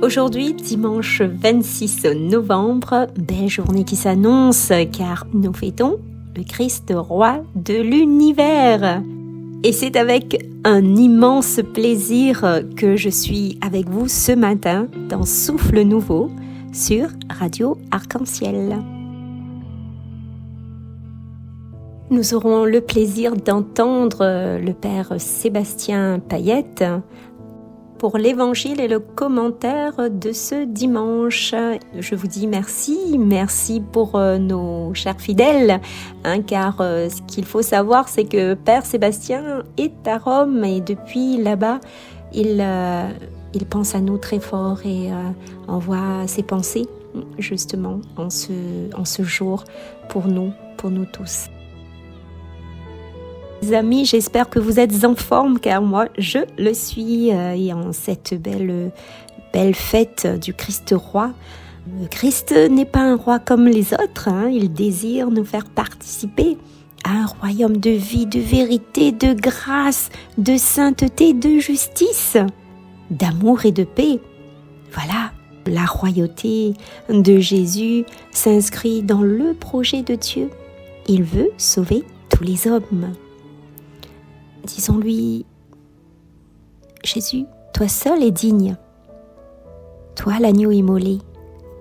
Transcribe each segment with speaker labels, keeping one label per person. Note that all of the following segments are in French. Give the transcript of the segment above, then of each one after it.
Speaker 1: Aujourd'hui, dimanche 26 novembre, belle journée qui s'annonce car nous fêtons le Christ roi de l'univers. Et c'est avec un immense plaisir que je suis avec vous ce matin dans Souffle Nouveau sur Radio Arc-en-Ciel. Nous aurons le plaisir d'entendre le Père Sébastien Payette pour l'évangile et le commentaire de ce dimanche. Je vous dis merci pour nos chers fidèles, car ce qu'il faut savoir, c'est que Père Sébastien est à Rome et depuis là-bas, il pense à nous très fort et envoie ses pensées justement en ce jour pour nous tous. Amis, j'espère que vous êtes en forme car moi je le suis et en cette belle fête du Christ roi. Le Christ n'est pas un roi comme les autres, il désire nous faire participer à un royaume de vie, de vérité, de grâce, de sainteté, de justice, d'amour et de paix. Voilà, la royauté de Jésus s'inscrit dans le projet de Dieu. Il veut sauver tous les hommes. Disons-lui, Jésus, toi seul es digne, toi l'agneau immolé,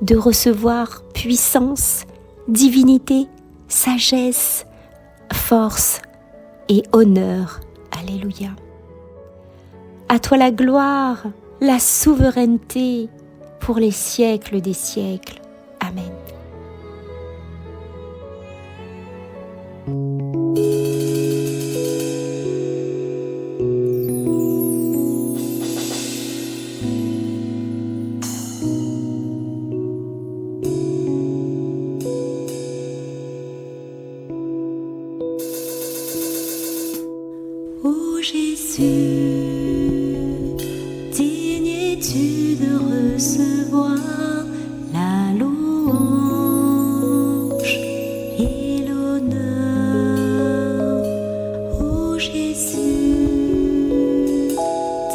Speaker 1: de recevoir puissance, divinité, sagesse, force et honneur. Alléluia. À toi la gloire, la souveraineté pour les siècles des siècles. Amen.
Speaker 2: Jésus, digne es-tu de recevoir la louange et l'honneur. Ô Jésus,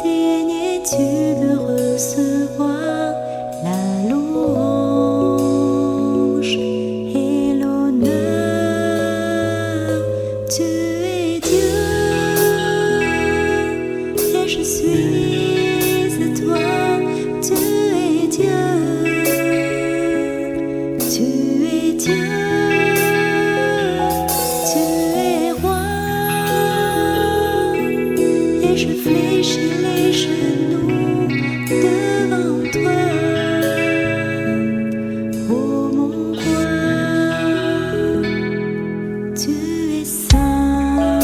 Speaker 2: digne es-tu de recevoir la louange et l'honneur. Tu es Dieu. Je suis à toi, tu es Dieu, tu es Dieu, tu es roi, et je fléchis les genoux devant toi, ô mon roi, tu es saint,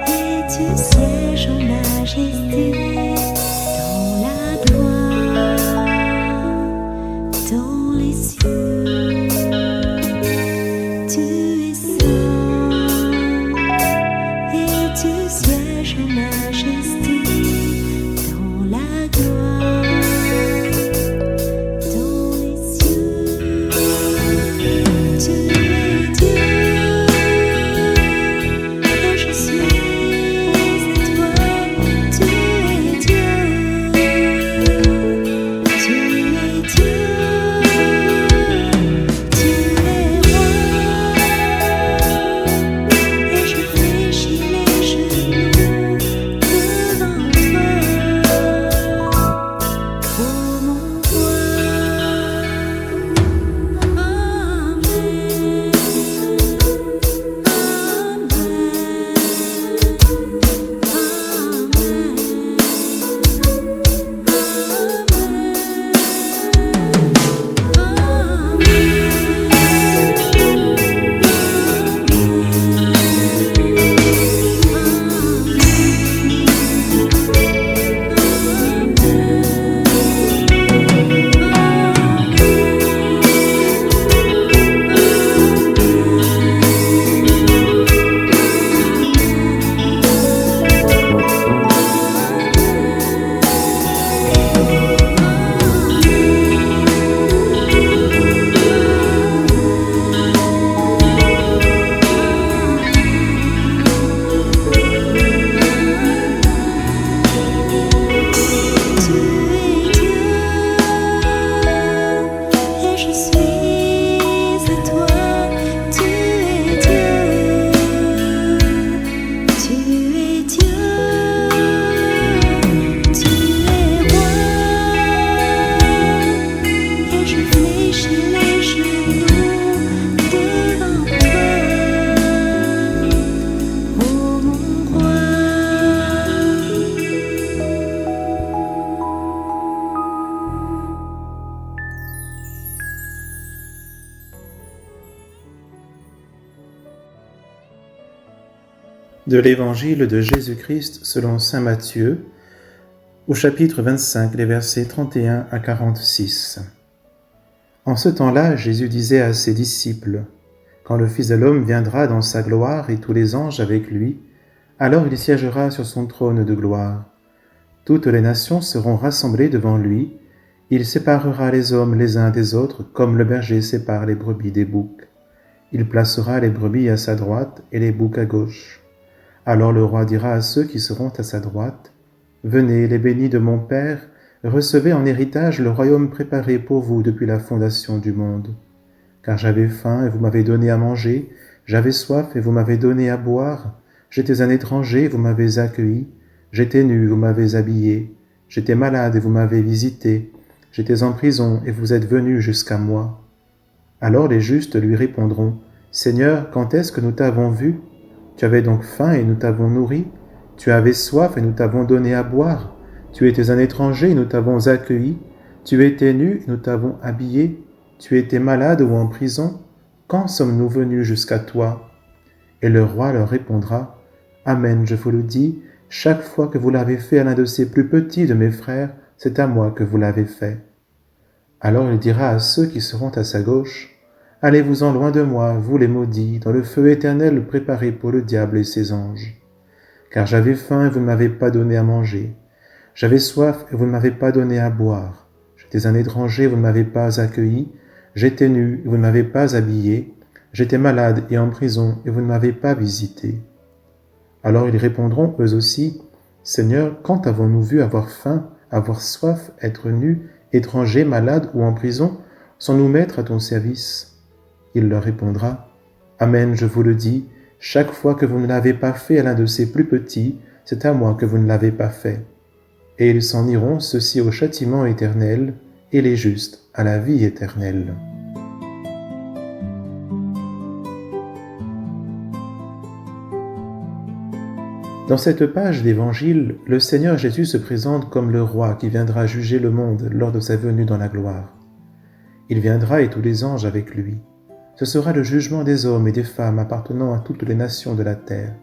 Speaker 2: et tu sièges en majesté, dans la gloire, dans les cieux. Tu es saint et tu sièges en majesté,
Speaker 3: De l'Évangile de Jésus-Christ selon saint Matthieu, au chapitre 25, les versets 31 à 46. En ce temps-là, Jésus disait à ses disciples, « Quand le Fils de l'homme viendra dans sa gloire et tous les anges avec lui, alors il siégera sur son trône de gloire. Toutes les nations seront rassemblées devant lui. Il séparera les hommes les uns des autres, comme le berger sépare les brebis des boucs. Il placera les brebis à sa droite et les boucs à gauche. Alors le roi dira à ceux qui seront à sa droite, « Venez, les bénis de mon Père, recevez en héritage le royaume préparé pour vous depuis la fondation du monde. Car j'avais faim et vous m'avez donné à manger, j'avais soif et vous m'avez donné à boire, j'étais un étranger et vous m'avez accueilli, j'étais nu, vous m'avez habillé, j'étais malade et vous m'avez visité, j'étais en prison et vous êtes venus jusqu'à moi. » Alors les justes lui répondront, « Seigneur, quand est-ce que nous t'avons vu? Tu avais donc faim et nous t'avons nourri, tu avais soif et nous t'avons donné à boire, tu étais un étranger et nous t'avons accueilli, tu étais nu et nous t'avons habillé, tu étais malade ou en prison, quand sommes-nous venus jusqu'à toi? » Et le roi leur répondra, « Amen, je vous le dis, chaque fois que vous l'avez fait à l'un de ces plus petits de mes frères, c'est à moi que vous l'avez fait. » Alors il dira à ceux qui seront à sa gauche, « Allez-vous-en loin de moi, vous les maudits, dans le feu éternel préparé pour le diable et ses anges. Car j'avais faim et vous ne m'avez pas donné à manger. J'avais soif et vous ne m'avez pas donné à boire. J'étais un étranger et vous ne m'avez pas accueilli. J'étais nu et vous ne m'avez pas habillé. J'étais malade et en prison et vous ne m'avez pas visité. » Alors ils répondront eux aussi, « Seigneur, quand avons-nous vu avoir faim, avoir soif, être nus, étrangers, malades ou en prison, sans nous mettre à ton service ?» Il leur répondra, « Amen, je vous le dis, chaque fois que vous ne l'avez pas fait à l'un de ces plus petits, c'est à moi que vous ne l'avez pas fait. » Et ils s'en iront, ceux-ci au châtiment éternel, et les justes à la vie éternelle. Dans cette page d'Évangile, le Seigneur Jésus se présente comme le roi qui viendra juger le monde lors de sa venue dans la gloire. Il viendra et tous les anges avec lui. Ce sera le jugement des hommes et des femmes appartenant à toutes les nations de la terre.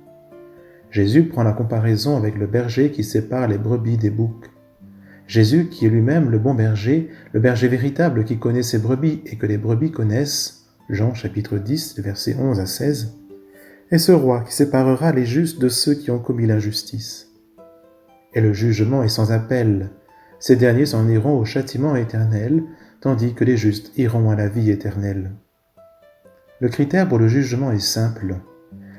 Speaker 3: Jésus prend la comparaison avec le berger qui sépare les brebis des boucs. Jésus, qui est lui-même le bon berger, le berger véritable qui connaît ses brebis et que les brebis connaissent, Jean chapitre 10, versets 11 à 16, est ce roi qui séparera les justes de ceux qui ont commis l'injustice. Et le jugement est sans appel. Ces derniers s'en iront au châtiment éternel, tandis que les justes iront à la vie éternelle. Le critère pour le jugement est simple.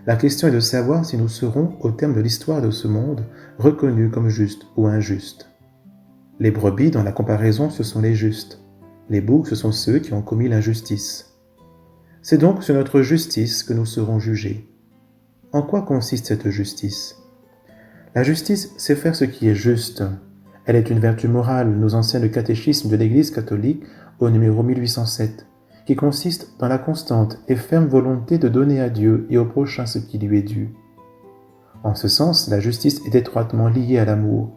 Speaker 3: La question est de savoir si nous serons, au terme de l'histoire de ce monde, reconnus comme justes ou injustes. Les brebis, dans la comparaison, ce sont les justes. Les boucs, ce sont ceux qui ont commis l'injustice. C'est donc sur notre justice que nous serons jugés. En quoi consiste cette justice? La justice, c'est faire ce qui est juste. Elle est une vertu morale, nous enseigne le catéchisme de l'Église catholique au numéro 1807, qui consiste dans la constante et ferme volonté de donner à Dieu et au prochain ce qui lui est dû. En ce sens, la justice est étroitement liée à l'amour.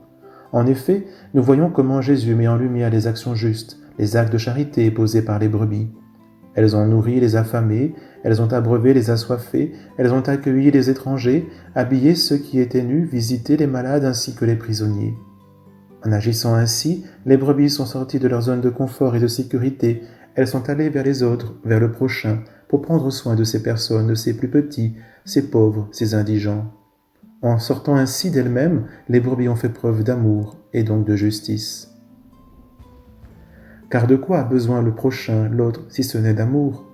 Speaker 3: En effet, nous voyons comment Jésus met en lumière les actions justes, les actes de charité posés par les brebis. Elles ont nourri les affamés, elles ont abreuvé les assoiffés, elles ont accueilli les étrangers, habillé ceux qui étaient nus, visité les malades ainsi que les prisonniers. En agissant ainsi, les brebis sont sorties de leur zone de confort et de sécurité. Elles sont allées vers les autres, vers le prochain, pour prendre soin de ces personnes, de ces plus petits, ces pauvres, ces indigents. En sortant ainsi d'elles-mêmes, les brebis ont fait preuve d'amour et donc de justice. Car de quoi a besoin le prochain, l'autre, si ce n'est d'amour?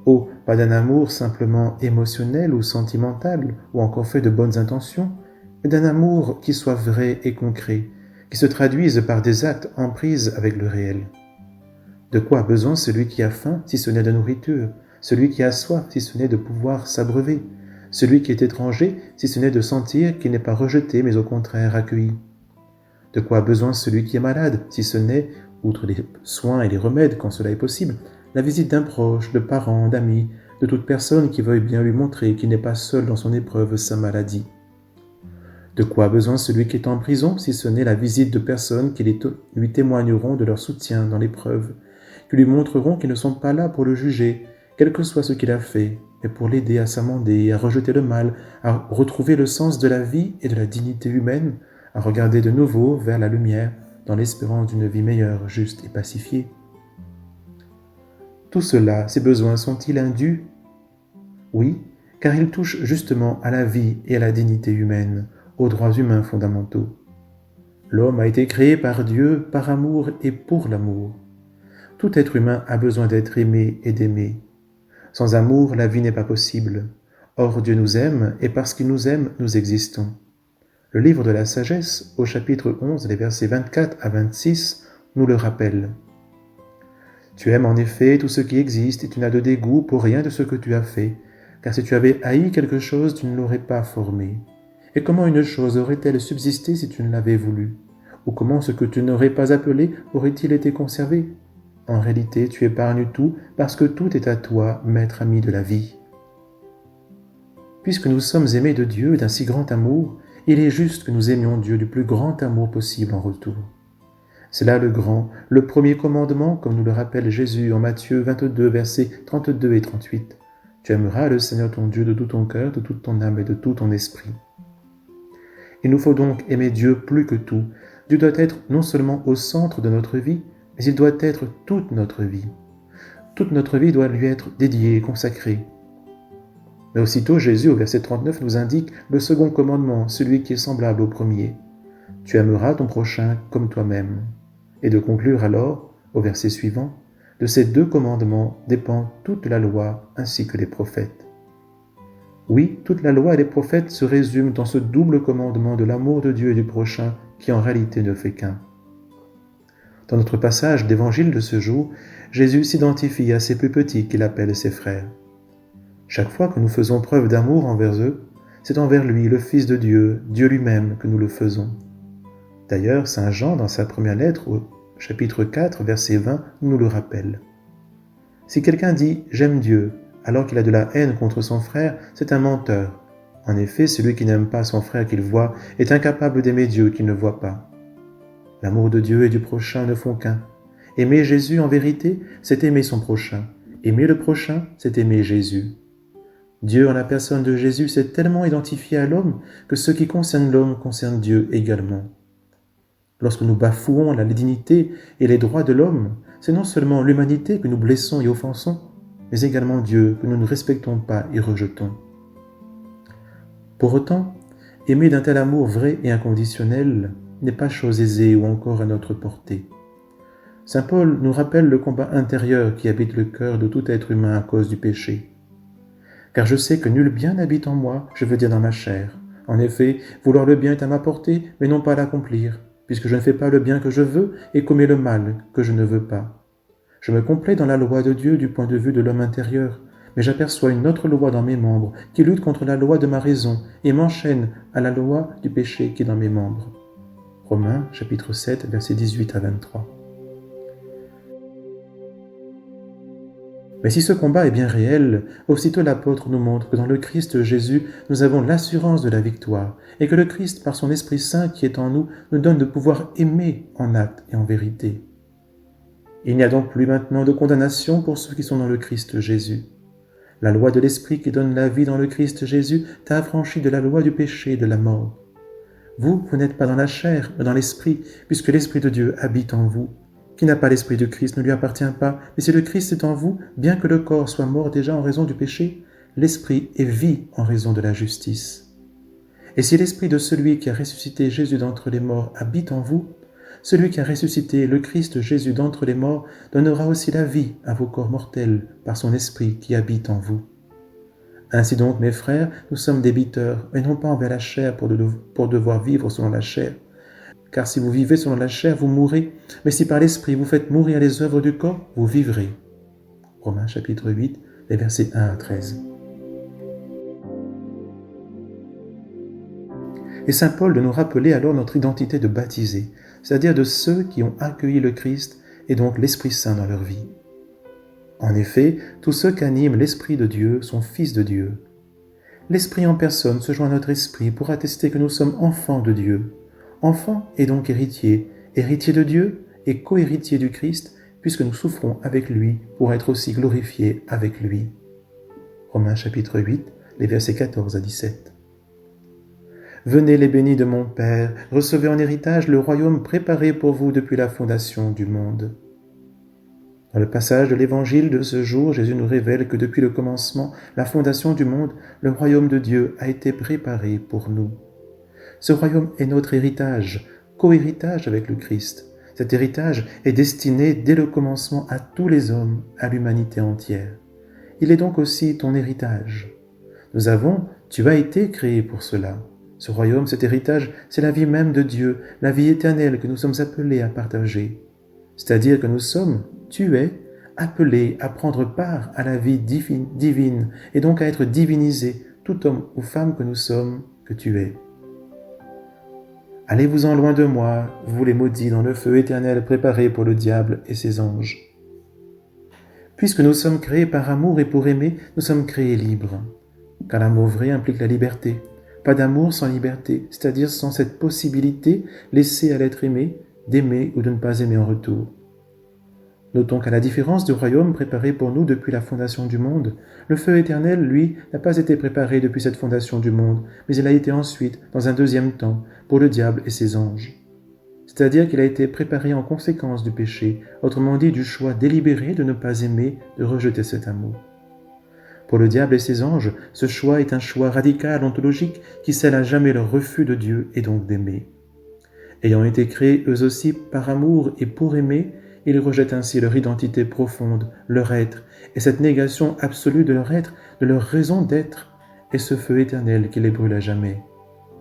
Speaker 3: Oh, pas d'un amour simplement émotionnel ou sentimental, ou encore fait de bonnes intentions, mais d'un amour qui soit vrai et concret, qui se traduise par des actes en prise avec le réel. De quoi a besoin celui qui a faim, si ce n'est de nourriture, celui qui a soif, si ce n'est de pouvoir s'abreuver, celui qui est étranger, si ce n'est de sentir qu'il n'est pas rejeté, mais au contraire accueilli? De quoi a besoin celui qui est malade, si ce n'est, outre les soins et les remèdes quand cela est possible, la visite d'un proche, de parents, d'amis, de toute personne qui veuille bien lui montrer qu'il n'est pas seul dans son épreuve, sa maladie? De quoi a besoin celui qui est en prison, si ce n'est la visite de personnes qui lui témoigneront de leur soutien dans l'épreuve, qui lui montreront qu'ils ne sont pas là pour le juger, quel que soit ce qu'il a fait, mais pour l'aider à s'amender, à rejeter le mal, à retrouver le sens de la vie et de la dignité humaine, à regarder de nouveau vers la lumière dans l'espérance d'une vie meilleure, juste et pacifiée. Tout cela, ces besoins sont-ils indus? Oui, car ils touchent justement à la vie et à la dignité humaine, aux droits humains fondamentaux. L'homme a été créé par Dieu, par amour et pour l'amour. Tout être humain a besoin d'être aimé et d'aimer. Sans amour, la vie n'est pas possible. Or, Dieu nous aime, et parce qu'il nous aime, nous existons. Le livre de la sagesse, au chapitre 11, les versets 24 à 26, nous le rappelle. Tu aimes en effet tout ce qui existe, et tu n'as de dégoût pour rien de ce que tu as fait, car si tu avais haï quelque chose, tu ne l'aurais pas formé. Et comment une chose aurait-elle subsisté si tu ne l'avais voulu? Ou comment ce que tu n'aurais pas appelé aurait-il été conservé? En réalité, tu épargnes tout, parce que tout est à toi, maître ami de la vie. Puisque nous sommes aimés de Dieu d'un si grand amour, il est juste que nous aimions Dieu du plus grand amour possible en retour. C'est là le premier commandement, comme nous le rappelle Jésus en Matthieu 22, versets 32 et 38. Tu aimeras le Seigneur ton Dieu de tout ton cœur, de toute ton âme et de tout ton esprit. Il nous faut donc aimer Dieu plus que tout. Dieu doit être non seulement au centre de notre vie, mais il doit être toute notre vie. Toute notre vie doit lui être dédiée et consacrée. Mais aussitôt, Jésus, au verset 39, nous indique le second commandement, celui qui est semblable au premier. Tu aimeras ton prochain comme toi-même. Et de conclure alors, au verset suivant, de ces deux commandements dépend toute la loi ainsi que les prophètes. Oui, toute la loi et les prophètes se résument dans ce double commandement de l'amour de Dieu et du prochain qui en réalité ne fait qu'un. Dans notre passage d'évangile de ce jour, Jésus s'identifie à ses plus petits qu'il appelle ses frères. Chaque fois que nous faisons preuve d'amour envers eux, c'est envers lui, le Fils de Dieu, Dieu lui-même, que nous le faisons. D'ailleurs, saint Jean, dans sa première lettre, au chapitre 4, verset 20, nous le rappelle. Si quelqu'un dit « j'aime Dieu », alors qu'il a de la haine contre son frère, c'est un menteur. En effet, celui qui n'aime pas son frère qu'il voit est incapable d'aimer Dieu qu'il ne voit pas. L'amour de Dieu et du prochain ne font qu'un. Aimer Jésus, en vérité, c'est aimer son prochain. Aimer le prochain, c'est aimer Jésus. Dieu, en la personne de Jésus, s'est tellement identifié à l'homme que ce qui concerne l'homme concerne Dieu également. Lorsque nous bafouons la dignité et les droits de l'homme, c'est non seulement l'humanité que nous blessons et offensons, mais également Dieu que nous ne respectons pas et rejetons. Pour autant, aimer d'un tel amour vrai et inconditionnel n'est pas chose aisée ou encore à notre portée. Saint Paul nous rappelle le combat intérieur qui habite le cœur de tout être humain à cause du péché. Car je sais que nul bien n'habite en moi, je veux dire dans ma chair. En effet, vouloir le bien est à ma portée, mais non pas l'accomplir, puisque je ne fais pas le bien que je veux et commets le mal que je ne veux pas. Je me complais dans la loi de Dieu du point de vue de l'homme intérieur, mais j'aperçois une autre loi dans mes membres qui lutte contre la loi de ma raison et m'enchaîne à la loi du péché qui est dans mes membres. Romains, chapitre 7, versets 18 à 23. Mais si ce combat est bien réel, aussitôt l'apôtre nous montre que dans le Christ Jésus, nous avons l'assurance de la victoire, et que le Christ, par son Esprit Saint qui est en nous, nous donne de pouvoir aimer en acte et en vérité. Il n'y a donc plus maintenant de condamnation pour ceux qui sont dans le Christ Jésus. La loi de l'Esprit qui donne la vie dans le Christ Jésus t'a affranchi de la loi du péché et de la mort. Vous n'êtes pas dans la chair, mais dans l'Esprit, puisque l'Esprit de Dieu habite en vous. Qui n'a pas l'Esprit de Christ ne lui appartient pas, mais si le Christ est en vous, bien que le corps soit mort déjà en raison du péché, l'Esprit est vie en raison de la justice. Et si l'Esprit de celui qui a ressuscité Jésus d'entre les morts habite en vous, celui qui a ressuscité le Christ Jésus d'entre les morts donnera aussi la vie à vos corps mortels par son Esprit qui habite en vous. Ainsi donc, mes frères, nous sommes débiteurs, mais non pas envers la chair pour devoir vivre selon la chair. Car si vous vivez selon la chair, vous mourrez, mais si par l'Esprit vous faites mourir les œuvres du corps, vous vivrez. Romains chapitre 8, les versets 1 à 13. Et saint Paul de nous rappeler alors notre identité de baptisés, c'est-à-dire de ceux qui ont accueilli le Christ et donc l'Esprit Saint dans leur vie. En effet, tous ceux qu'anime l'Esprit de Dieu sont fils de Dieu. L'Esprit en personne se joint à notre esprit pour attester que nous sommes enfants de Dieu. Enfant et donc héritier, héritier de Dieu et co-héritier du Christ, puisque nous souffrons avec lui pour être aussi glorifiés avec lui. Romains chapitre 8, les versets 14 à 17. Venez les bénis de mon Père, recevez en héritage le royaume préparé pour vous depuis la fondation du monde. Dans le passage de l'évangile de ce jour, Jésus nous révèle que depuis le commencement, la fondation du monde, le royaume de Dieu a été préparé pour nous. Ce royaume est notre héritage, co-héritage avec le Christ. Cet héritage est destiné dès le commencement à tous les hommes, à l'humanité entière. Il est donc aussi ton héritage. Tu as été créé pour cela. Ce royaume, cet héritage, c'est la vie même de Dieu, la vie éternelle que nous sommes appelés à partager. C'est-à-dire que tu es appelé à prendre part à la vie divine et donc à être divinisé, tout homme ou femme que nous sommes, que tu es. Allez-vous-en loin de moi, vous les maudits, dans le feu éternel préparé pour le diable et ses anges. Puisque nous sommes créés par amour et pour aimer, nous sommes créés libres. Car l'amour vrai implique la liberté. Pas d'amour sans liberté, c'est-à-dire sans cette possibilité laissée à l'être aimé d'aimer ou de ne pas aimer en retour. Notons qu'à la différence du royaume préparé pour nous depuis la fondation du monde, le feu éternel, lui, n'a pas été préparé depuis cette fondation du monde, mais il a été ensuite, dans un deuxième temps, pour le diable et ses anges. C'est-à-dire qu'il a été préparé en conséquence du péché, autrement dit du choix délibéré de ne pas aimer, de rejeter cet amour. Pour le diable et ses anges, ce choix est un choix radical, ontologique, qui scelle à jamais leur refus de Dieu et donc d'aimer. Ayant été créés eux aussi par amour et pour aimer, ils rejettent ainsi leur identité profonde, leur être, et cette négation absolue de leur être, de leur raison d'être, et ce feu éternel qui les brûle à jamais.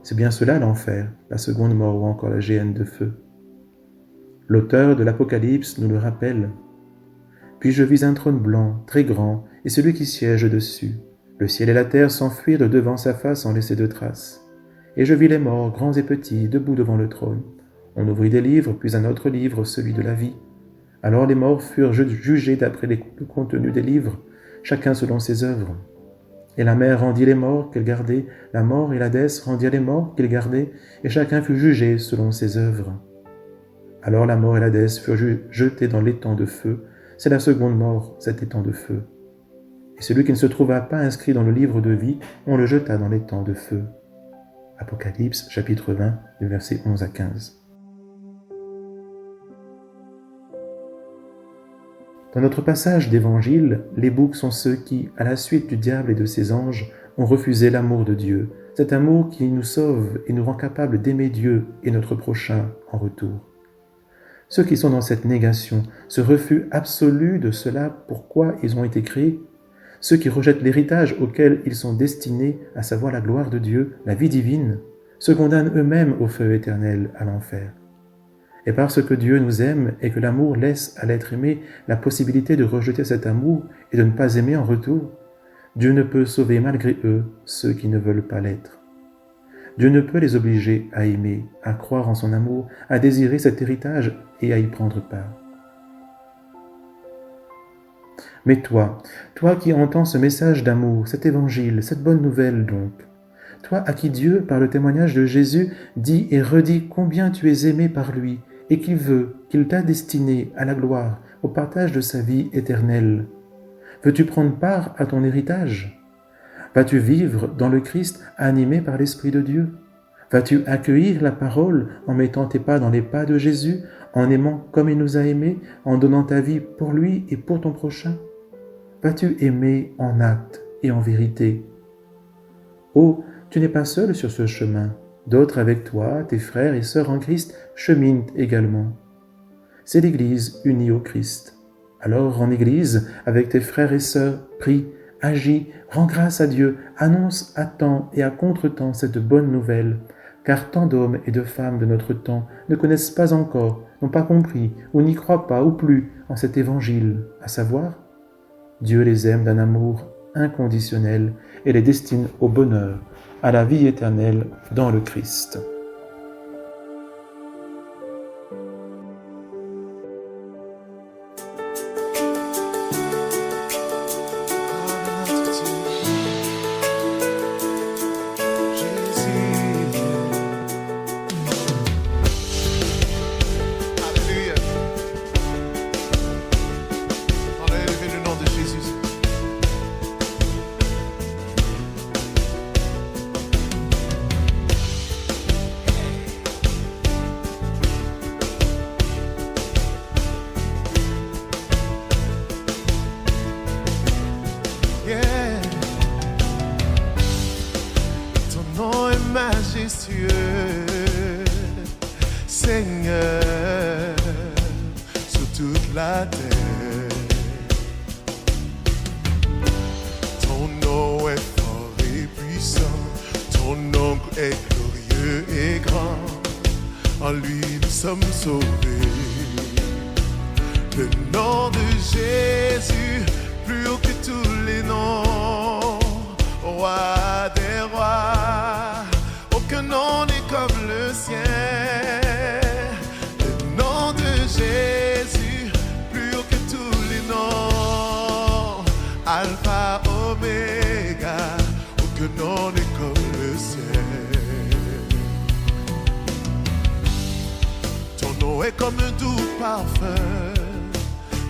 Speaker 3: C'est bien cela l'enfer, la seconde mort ou encore la géhenne de feu. L'auteur de l'Apocalypse nous le rappelle. Puis je vis un trône blanc, très grand, et celui qui siège dessus. Le ciel et la terre s'enfuirent de devant sa face sans laisser de traces. Et je vis les morts, grands et petits, debout devant le trône. On ouvrit des livres, puis un autre livre, celui de la vie. Alors les morts furent jugés d'après le contenu des livres, chacun selon ses œuvres. Et la mer rendit les morts qu'elle gardait, la mort et l'Hadès rendirent les morts qu'ils gardaient, et chacun fut jugé selon ses œuvres. Alors la mort et l'Hadès furent jetés dans l'étang de feu. C'est la seconde mort, cet étang de feu. Et celui qui ne se trouva pas inscrit dans le livre de vie, on le jeta dans l'étang de feu. Apocalypse, chapitre 20, les versets 11 à 15. Dans notre passage d'évangile, les boucs sont ceux qui, à la suite du diable et de ses anges, ont refusé l'amour de Dieu, cet amour qui nous sauve et nous rend capables d'aimer Dieu et notre prochain en retour. Ceux qui sont dans cette négation, ce refus absolu de cela pourquoi ils ont été créés, ceux qui rejettent l'héritage auquel ils sont destinés, à savoir la gloire de Dieu, la vie divine, se condamnent eux-mêmes au feu éternel, à l'enfer. Et parce que Dieu nous aime et que l'amour laisse à l'être aimé la possibilité de rejeter cet amour et de ne pas aimer en retour, Dieu ne peut sauver malgré eux ceux qui ne veulent pas l'être. Dieu ne peut les obliger à aimer, à croire en son amour, à désirer cet héritage et à y prendre part. Mais toi qui entends ce message d'amour, cet évangile, cette bonne nouvelle donc, toi à qui Dieu, par le témoignage de Jésus, dit et redit combien tu es aimé par lui et qu'il t'a destiné à la gloire, au partage de sa vie éternelle. Veux-tu prendre part à ton héritage ? Vas-tu vivre dans le Christ animé par l'Esprit de Dieu ? Vas-tu accueillir la parole en mettant tes pas dans les pas de Jésus, en aimant comme il nous a aimés, en donnant ta vie pour lui et pour ton prochain ? Vas-tu aimer en acte et en vérité ? Oh, tu n'es pas seul sur ce chemin. D'autres avec toi, tes frères et sœurs en Christ, cheminent également. C'est l'Église unie au Christ. Alors, en Église, avec tes frères et sœurs, prie, agis, rends grâce à Dieu, annonce à temps et à contre-temps cette bonne nouvelle, car tant d'hommes et de femmes de notre temps ne connaissent pas encore, n'ont pas compris, ou n'y croient pas, ou plus, en cet évangile, à savoir, Dieu les aime d'un amour inconditionnel et les destine au bonheur, à la vie éternelle dans le Christ.
Speaker 4: est majestueux, Seigneur, sur toute la terre. Ton nom est fort et puissant, ton nom est glorieux et grand. En lui nous sommes sauvés. Le nom de Jésus, plus haut que tous les noms, roi des rois, aucun nom n'est comme le sien. Le nom de Jésus, plus haut que tous les noms, Alpha, Oméga, aucun nom n'est comme le sien. Ton nom est comme un doux parfum,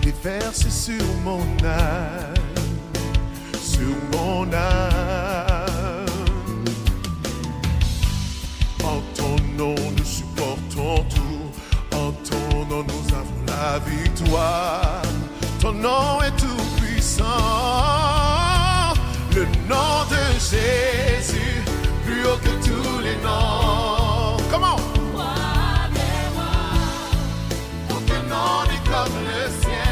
Speaker 4: déversé sur mon âme, sur mon âme. En ton nom nous supportons tout, en ton nom nous avons la victoire. Ton nom est tout puissant, le nom de Jésus, plus haut que tous les noms. Comment? Aucun nom n'est comme le sien.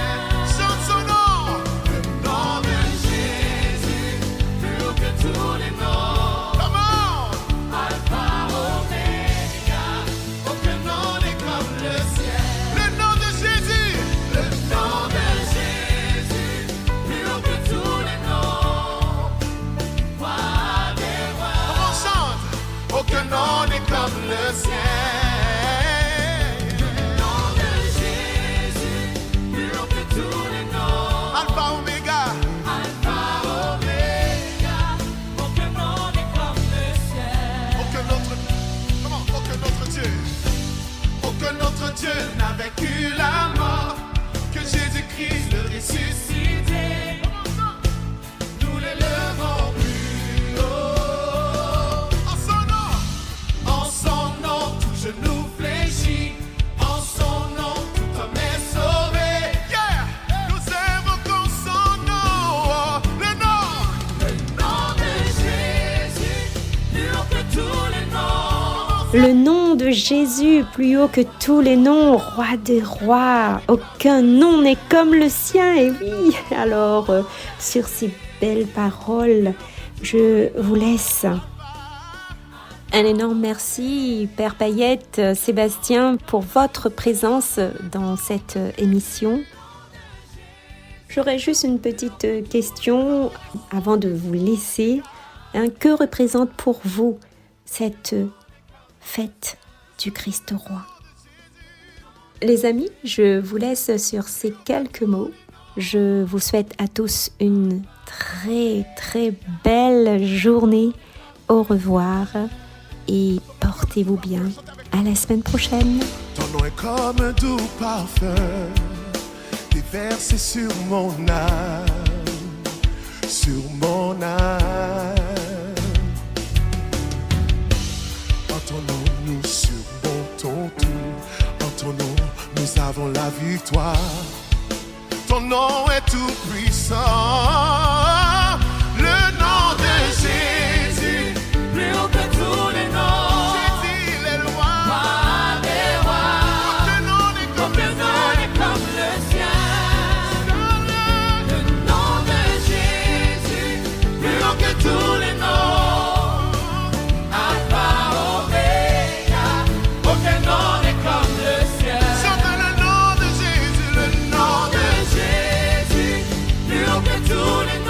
Speaker 4: Le sien. Le nom de Jésus, plus haut que tous les noms. Alpha, Oméga. Alpha, Oméga. Aucun nom n'est comme le sien. Aucun autre Dieu. Aucun autre Dieu n'a vaincu la mort que Jésus-Christ le ressuscité. Nous l'élevons plus haut. En son nom, tout genou fléchit. En son nom, tout homme est sauvé. Yeah! Nous invoquons son nom. Le nom de Jésus, plus haut que tous les noms.
Speaker 1: Le nom de Jésus, plus haut que tous les noms, roi des rois. Aucun nom n'est comme le sien. Et oui, alors, sur ces belles paroles, je vous laisse. Un énorme merci, Père Payette, Sébastien, pour votre présence dans cette émission. J'aurais juste une petite question avant de vous laisser. Que représente pour vous cette fête du Christ roi? Les amis, je vous laisse sur ces quelques mots. Je vous souhaite à tous une très très belle journée. Au revoir. Et portez-vous bien. À la semaine prochaine.
Speaker 4: Ton nom est comme un doux parfum, déversé sur mon âme, sur mon âme. En ton nom nous surmontons tout, en ton nom nous avons la victoire. Ton nom est tout puissant, le nom de Jésus, plus haut que tous les noms. Jésus, il est le roi des rois. Aucun nom n'est comme le sien. Le nom de Jésus, plus haut que tous les noms. Alpha, Oméga, aucun nom n'est comme le sien. Chante le nom de Jésus, le nom de Jésus, plus haut que tous les noms.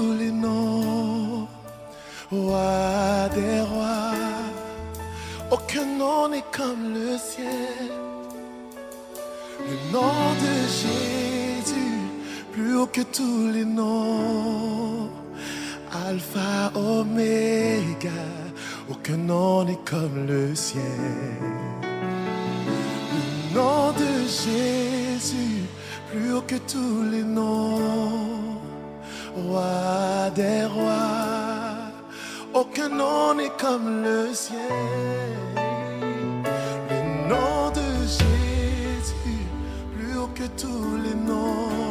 Speaker 4: tous les noms, roi des rois. Aucun nom n'est comme le ciel. Le nom de Jésus, plus haut que tous les noms. Alpha, Oméga, aucun nom n'est comme le ciel. Le nom de Jésus, plus haut que tous les noms. Roi des rois, aucun nom n'est comme le ciel. Le nom de Jésus, plus haut que tous les noms.